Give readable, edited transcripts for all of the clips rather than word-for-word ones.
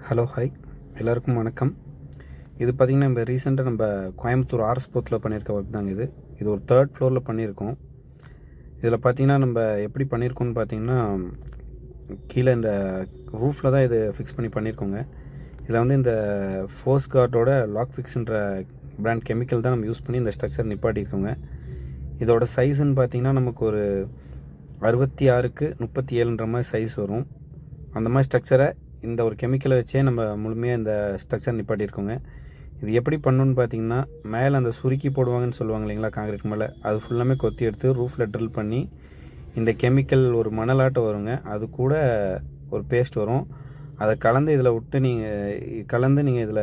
Hello hi எல்லாருக்கும் வணக்கம். இது பார்த்திங்கன்னா நம்ம ரீசெண்டாக நம்ம கோயம்புத்தூர் ஆர்எஸ் போத்தில் பண்ணியிருக்க ஒர்க் தாங்க. இது ஒரு 3rd ஃப்ளோரில் பண்ணியிருக்கோம். இதில் பார்த்திங்கன்னா நம்ம எப்படி பண்ணியிருக்கோம்னு பார்த்திங்கன்னா, கீழே இந்த ரூஃபில் தான் இது ஃபிக்ஸ் பண்ணியிருக்கோங்க. இதில் வந்து இந்த ஃபோர்ஸ் கார்டோட லாக் ஃபிக்ஸ்ன்ற பிராண்ட் கெமிக்கல் தான் நம்ம யூஸ் பண்ணி இந்த ஸ்ட்ரக்சர் நிப்பாட்டியிருக்கோங்க. இதோட சைஸுன்னு பார்த்திங்கன்னா நமக்கு ஒரு 66க்கு 37ன்ற மாதிரி சைஸ் வரும். அந்த மாதிரி ஸ்ட்ரக்சரை இந்த ஒரு கெமிக்கலை வச்சே நம்ம முழுமையாக இந்த ஸ்ட்ரக்சர் நிப்பாட்டியிருக்கோங்க. இது எப்படி பண்ணணுன்னு பார்த்தீங்கன்னா, மேலே அந்த சுருக்கி போடுவாங்கன்னு சொல்லுவாங்க இல்லைங்களா, காங்கிரீட் மேலே, அது ஃபுல்லாமே கொத்தி எடுத்து ரூஃபில் ட்ரில் பண்ணி இந்த கெமிக்கல் ஒரு மணலாட்டம் வருங்க. அது கூட ஒரு பேஸ்ட் வரும். அதை கலந்து இதில் விட்டு நீங்கள் இதில்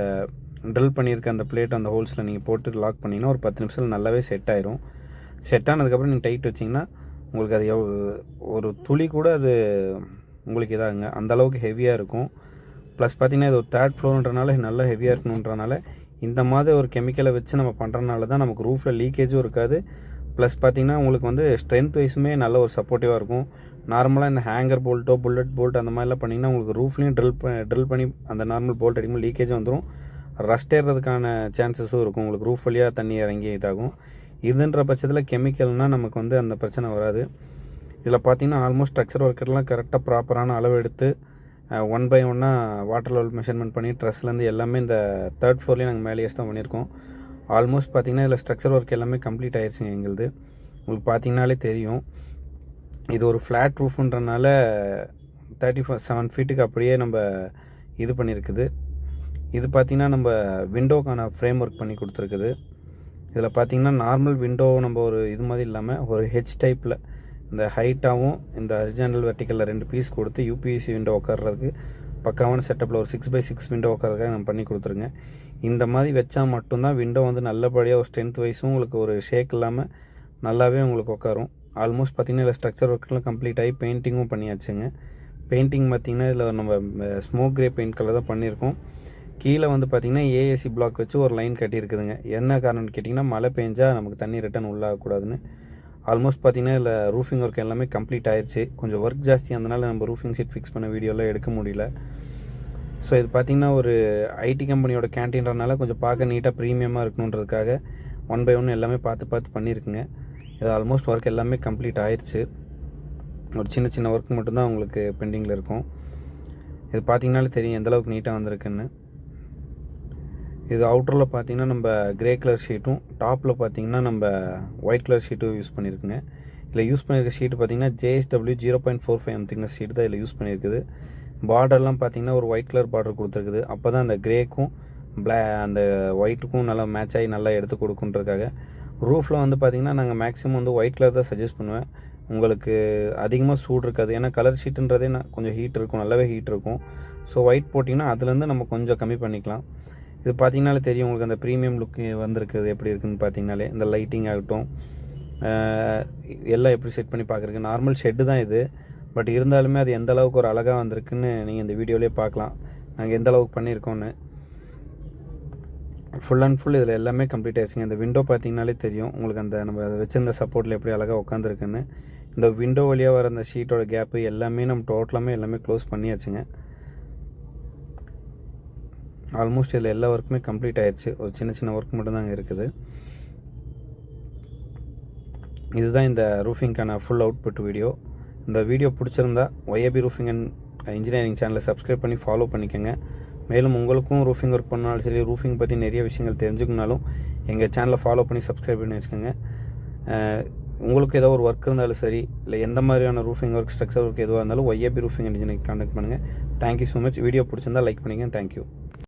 ட்ரில் பண்ணியிருக்க அந்த பிளேட் அந்த ஹோல்ஸில் நீங்கள் போட்டு லாக் பண்ணிங்கன்னா ஒரு 10 நிமிஷத்தில் நல்லாவே செட் ஆயிரும். செட் ஆனதுக்கப்புறம் நீங்கள் டைட் வச்சிங்கன்னா உங்களுக்கு அது ஒரு துளி கூட அது உங்களுக்கு இதாகுங்க, அந்தளவுக்கு ஹெவியாக இருக்கும். ப்ளஸ் பார்த்திங்கன்னா இது ஒரு 3rd ஃப்ளோர்ன்றனால நல்லா ஹெவியாக இருக்கணுன்றனால இந்த மாதிரி ஒரு கெமிக்கலை வச்சு நம்ம பண்ணுறதுனால தான் நமக்கு ரூஃபில் லீக்கேஜும் இருக்காது. ப்ளஸ் பார்த்திங்கன்னா உங்களுக்கு வந்து ஸ்ட்ரென்த் வைஸுமே நல்ல ஒரு சப்போர்ட்டிவாக இருக்கும். நார்மலாக இந்த ஹேங்கர் போல்ட்டோ புல்லட் போல்ட் அந்த மாதிரிலாம் பண்ணிங்கன்னா உங்களுக்கு ரூஃப்லேயும் ட்ரில் பண்ணி அந்த நார்மல் போல்ட் அடிக்கும்போது லீக்கேஜும் வந்துடும், ரஸ்ட் ஏறுறதுக்கான சான்சஸும் இருக்கும். உங்களுக்கு ரூஃப் வழியாக தண்ணி இறங்கி இதாகும். இதுன்ற பட்சத்தில் கெமிக்கல்னால் நமக்கு வந்து அந்த பிரச்சனை வராது. இதில் பார்த்திங்கன்னா ஆல்மோஸ்ட் ஸ்ட்ரக்சர் ஒர்க்கெல்லாம் கரெக்டாக ப்ராப்பரான அளவு எடுத்து 1 by 1 வாட்டர் லெவல் மெஷர்மெண்ட் பண்ணி ட்ரெஸ்லேருந்து எல்லாமே இந்த 3rd ஃப்ளோர்லேயே நாங்கள் மேலேயே தான் பண்ணியிருக்கோம். ஆல்மோஸ்ட் பார்த்திங்கன்னா இதில் ஸ்ட்ரக்சர் ஒர்க் எல்லாமே கம்ப்ளீட் ஆயிடுச்சுங்க எங்களுது. உங்களுக்கு பார்த்திங்கனாலே தெரியும். இது ஒரு ஃப்ளாட் ரூஃபுன்றனால 37 ஃபீட்டுக்கு அப்படியே நம்ம இது பண்ணியிருக்குது. இது பார்த்திங்கன்னா நம்ம விண்டோக்கான ஃப்ரேம் ஒர்க் பண்ணி கொடுத்துருக்குது. இதில் பார்த்திங்கன்னா நார்மல் விண்டோ நம்ம ஒரு இது மாதிரி இல்லாமல் ஒரு ஹெச் டைப்பில் இந்த ஹைட்டாகவும் இந்த ஹரிசாண்டல் வெர்டிக்கலில் 2 பீஸ் கொடுத்து யூபிஎஸ்சி விண்டோ உட்கார்றதுக்கு பக்காவான செட்டப்பில் ஒரு 6x6 விண்டோ உட்காரதுக்காக நம்ம பண்ணி கொடுத்துருங்க. இந்த மாதிரி வச்சா மட்டும்தான் விண்டோ வந்து நல்லபடியாக ஒரு ஸ்ட்ரென்த் வைஸும் உங்களுக்கு ஒரு ஷேக் இல்லாமல் நல்லாவே உங்களுக்கு உட்காரும். ஆல்மோஸ்ட் பார்த்திங்கன்னா இதில் ஸ்ட்ரக்சர் ஒர்க்கெலாம் கம்ப்ளீட் ஆகி பெயிண்டிங்கும் பண்ணியாச்சுங்க. பெயிண்டிங் பார்த்திங்கன்னா இதில் நம்ம ஸ்மோக் கிரே பெயிண்ட் கலர் தான் பண்ணியிருக்கோம். கீழே வந்து பார்த்திங்கன்னா ஏஏசி பிளாக் வச்சு ஒரு லைன் கட்டியிருக்குதுங்க. என்ன காரணம்னு கேட்டிங்கன்னா, மழை பெஞ்சால் நமக்கு தண்ணி ரிட்டன் உள்ளாகக்கூடாதுன்னு. ஆல்மோஸ்ட் பார்த்திங்கன்னா இதில் ரூஃபிங் ஒர்க் எல்லாமே கம்ப்ளீட் ஆயிடுச்சு. கொஞ்சம் ஒர்க் ஜாஸ்தி இருந்தனால நம்ம ரூஃபிங் ஷீட் ஃபிக்ஸ் பண்ண வீடியோலாம் எடுக்க முடியல. ஸோ இது பார்த்திங்கன்னா ஒரு ஐடி கம்பெனியோட கேன்டீன்றனால கொஞ்சம் பார்க்க நீட்டாக ப்ரீமியமாக இருக்கணுன்றதுக்காக 1 by 1 எல்லாமே பார்த்து பண்ணியிருக்குங்க. இது ஆல்மோஸ்ட் ஒர்க் எல்லாமே கம்ப்ளீட் ஆயிடுச்சு. ஒரு சின்ன ஒர்க் மட்டும்தான் உங்களுக்கு பெண்டிங்கில் இருக்கும். இது பார்த்திங்கனாலே தெரியும் எந்தளவுக்கு நீட்டாக வந்திருக்குன்னு. இது அவுட்டரில் பார்த்திங்கன்னா நம்ம கிரே கலர் ஷீட்டும், டாப்பில் பார்த்திங்கன்னா நம்ம ஒயிட் கலர் ஷீட்டும் யூஸ் பண்ணியிருக்குங்க. இதில் யூஸ் பண்ணியிருக்க ஷீட்டு பார்த்திங்கன்னா JSW 0.45 mm திக்னஸ் ஷீட் தான் இதில் யூஸ் பண்ணியிருக்குது. பார்டர்லாம் பார்த்திங்கன்னா ஒரு ஒயிட் கலர் பார்டர் கொடுத்துருக்குது. அப்போ தான் அந்த கிரேக்கும் அந்த ஒயிட்டுக்கும் நல்லா மேட்ச் ஆகி நல்லா எடுத்து கொடுக்குன்றதுக்காக. ரூஃபில் வந்து பார்த்திங்கன்னா நாங்கள் மேக்ஸிமம் வந்து ஒயிட் கலர் தான் சஜஸ்ட் பண்ணுவேன். உங்களுக்கு அதிகமாக சூடு இருக்காது. ஏன்னா கலர் ஷீட்டுன்றதே கொஞ்சம் ஹீட் இருக்கும், நல்லாவே ஹீட் இருக்கும். ஸோ ஒயிட் போட்டிங்கன்னா அதுலேருந்து நம்ம கொஞ்சம் கம்மி பண்ணிக்கலாம். இது பார்த்திங்கனாலே தெரியும் உங்களுக்கு அந்த ப்ரீமியம் லுக் வந்திருக்குது எப்படி இருக்குதுன்னு பார்த்திங்கனாலே. இந்த லைட்டிங் ஆகட்டும் எல்லாம் எப்படி செட் பண்ணி பார்க்குறதுக்கு நார்மல் ஷெட்டு தான் இது. பட் இருந்தாலுமே அது எந்த அளவுக்கு ஒரு அழகாக வந்திருக்குன்னு நீங்கள் இந்த வீடியோலேயே பார்க்கலாம், நாங்கள் எந்த அளவுக்கு பண்ணியிருக்கோன்னு. ஃபுல் அண்ட் ஃபுல் இதில் எல்லாமே கம்ப்ளீட் ஆகிடுச்சுங்க. இந்த விண்டோ பார்த்திங்கனாலே தெரியும் உங்களுக்கு அந்த நம்ம வச்சுருந்த சப்போர்ட்டில் எப்படி அழகாக உட்காந்துருக்குன்னு. இந்த விண்டோ வழியாக வர அந்த ஷீட்டோட கேப்பு எல்லாமே நம்ம டோட்டலாமே எல்லாமே க்ளோஸ் பண்ணியாச்சுங்க. ஆல்மோஸ்ட் இதில் எல்லா ஒர்க்குமே கம்ப்ளீட் ஆயிடுச்சு. ஒரு சின்ன ஒர்க் மட்டும்தாங்க இருக்குது. இதுதான் இந்த ரூஃபிங்க்கான ஃபுல் அவுட்புட் வீடியோ. இந்த வீடியோ பிடிச்சிருந்தா ஒய்ஏபி ரூஃபிங் அண்ட் இன்ஜினியரிங் சேனலை சப்ஸ்கிரைப் பண்ணி ஃபாலோ பண்ணிக்கோங்க. மேலும் உங்களுக்கும் ரூஃபிங் ஒர்க் பண்ணாலும் சரி, ரூஃபிங் பற்றி நிறைய விஷயங்கள் தெரிஞ்சுக்கனாலும் எங்கள் சேனலை ஃபாலோ பண்ணி சப்ஸ்கிரைப் பண்ணி வச்சுக்கோங்க. உங்களுக்கு ஏதோ ஒரு ஒர்க் இருந்தாலும் சரி, இல்லை எந்த மாதிரியான ரூஃபிங் ஒர்க் ஸ்ட்ரக்சர் ஒர்க் எதுவாக இருந்தாலும் ஒய்ஏபி ரூஃபிங் அண்ட் இன்ஜினியரிங் கான்டாக்ட் பண்ணுங்கள். Thank you so much. வீடியோ பிடிச்சிருந்தா லைக் பண்ணிங்க. தேங்க்யூ.